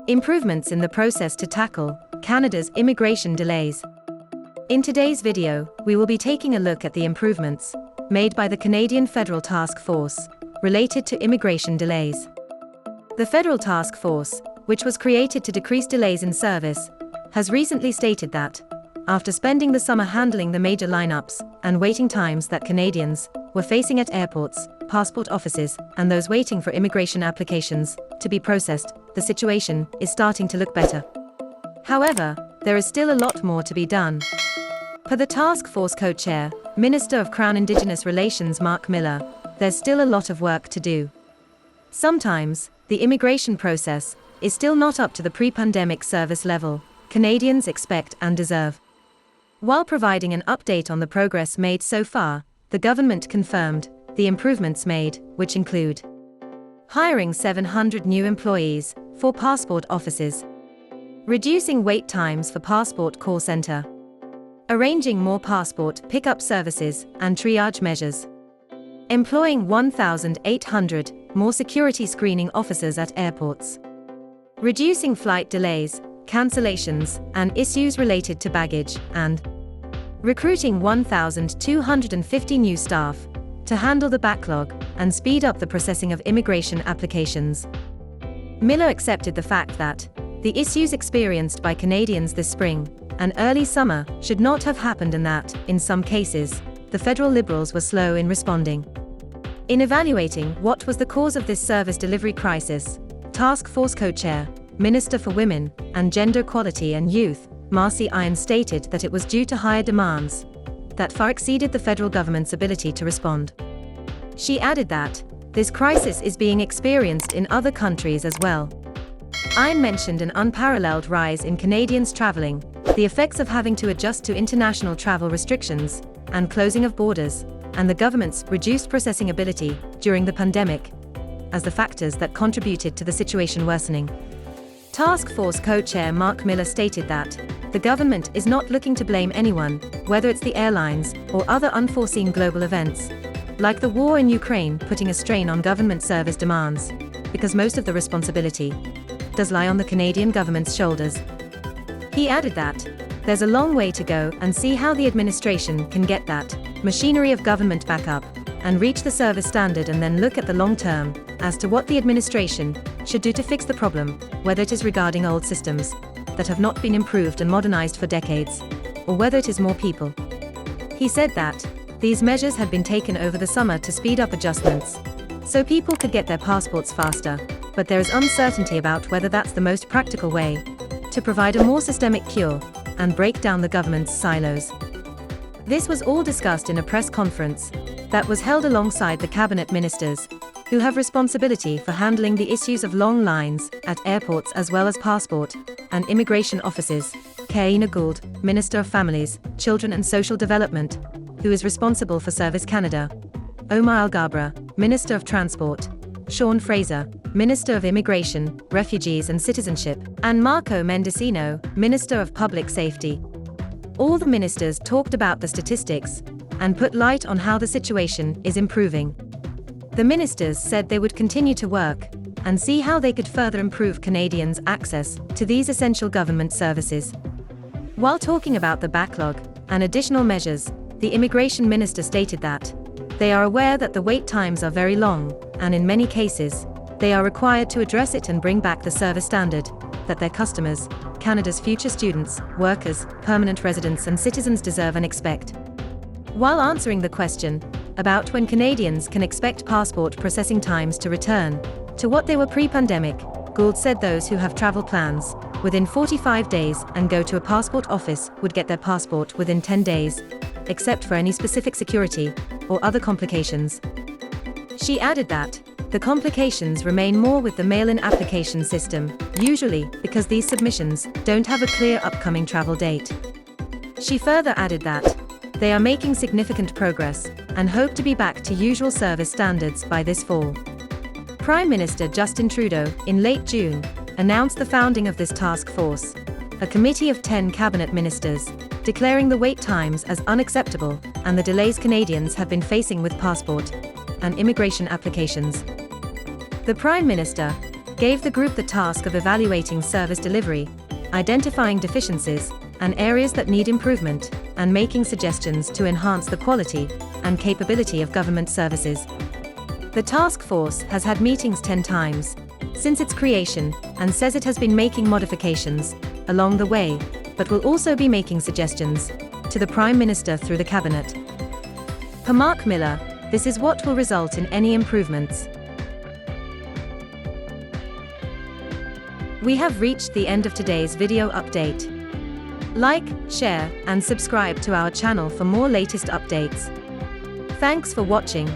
Improvements in the process to tackle Canada's immigration delays. In today's video, we will be taking a look at the improvements made by the Canadian Federal Task Force related to immigration delays. The Federal Task Force, which was created to decrease delays in service, has recently stated that, after spending the summer handling the major lineups and waiting times that Canadians were facing at airports, passport offices, and those waiting for immigration applications to be processed, the situation is starting to look better. However, there is still a lot more to be done. Per the task force co-chair, Minister of Crown-Indigenous Relations Marc Miller, there's still a lot of work to do. Sometimes, the immigration process is still not up to the pre-pandemic service level Canadians expect and deserve. While providing an update on the progress made so far, the government confirmed the improvements made, which include hiring 700 new employees for passport offices, reducing wait times for passport call center, arranging more passport pickup services and triage measures, employing 1,800 more security screening officers at airports, reducing flight delays, cancellations, and issues related to baggage, and recruiting 1,250 new staff to handle the backlog and speed up the processing of immigration applications. Miller accepted the fact that the issues experienced by Canadians this spring and early summer should not have happened, and that, in some cases, the federal Liberals were slow in responding. In evaluating what was the cause of this service delivery crisis, Task Force Co-Chair, Minister for Women and Gender Equality and Youth, Marcy Iron, stated that it was due to higher demands that far exceeded the federal government's ability to respond. She added that this crisis is being experienced in other countries as well. Iron mentioned an unparalleled rise in Canadians traveling, the effects of having to adjust to international travel restrictions and closing of borders, and the government's reduced processing ability during the pandemic as the factors that contributed to the situation worsening. Task Force Co-Chair Marc Miller stated that the government is not looking to blame anyone, whether it's the airlines or other unforeseen global events, like the war in Ukraine putting a strain on government service demands, because most of the responsibility does lie on the Canadian government's shoulders. He added that there's a long way to go and see how the administration can get that machinery of government back up and reach the service standard, and then look at the long term as to what the administration should do to fix the problem, whether it is regarding old systems that have not been improved and modernized for decades, or whether it is more people. He said that these measures had been taken over the summer to speed up adjustments so people could get their passports faster, but there is uncertainty about whether that's the most practical way to provide a more systemic cure and break down the government's silos. This was all discussed in a press conference that was held alongside the cabinet ministers who have responsibility for handling the issues of long lines at airports as well as passport and immigration offices. Kaina Gould, Minister of Families, Children and Social Development, who is responsible for Service Canada, Omar Alghabra, Minister of Transport, Sean Fraser, Minister of Immigration, Refugees and Citizenship, and Marco Mendicino, Minister of Public Safety. All the ministers talked about the statistics and put light on how the situation is improving. The ministers said they would continue to work and see how they could further improve Canadians' access to these essential government services. While talking about the backlog and additional measures, the immigration minister stated that they are aware that the wait times are very long, and in many cases, they are required to address it and bring back the service standard that their customers, Canada's future students, workers, permanent residents and citizens deserve and expect. While answering the question about when Canadians can expect passport processing times to return to what they were pre-pandemic, Gould said those who have travel plans within 45 days and go to a passport office would get their passport within 10 days, except for any specific security or other complications. She added that the complications remain more with the mail-in application system, usually because these submissions don't have a clear upcoming travel date. She further added that they are making significant progress and hope to be back to usual service standards by this fall. Prime Minister Justin Trudeau, in late June, announced the founding of this task force, a committee of 10 cabinet ministers, declaring the wait times as unacceptable and the delays Canadians have been facing with passport and immigration applications. The Prime Minister gave the group the task of evaluating service delivery, identifying deficiencies and areas that need improvement, and making suggestions to enhance the quality and capability of government services. The task force has had meetings 10 times since its creation and says it has been making modifications along the way, but will also be making suggestions to the Prime Minister through the Cabinet. Per Marc Miller, this is what will result in any improvements. We have reached the end of today's video update. Like, share, and subscribe to our channel for more latest updates. Thanks for watching.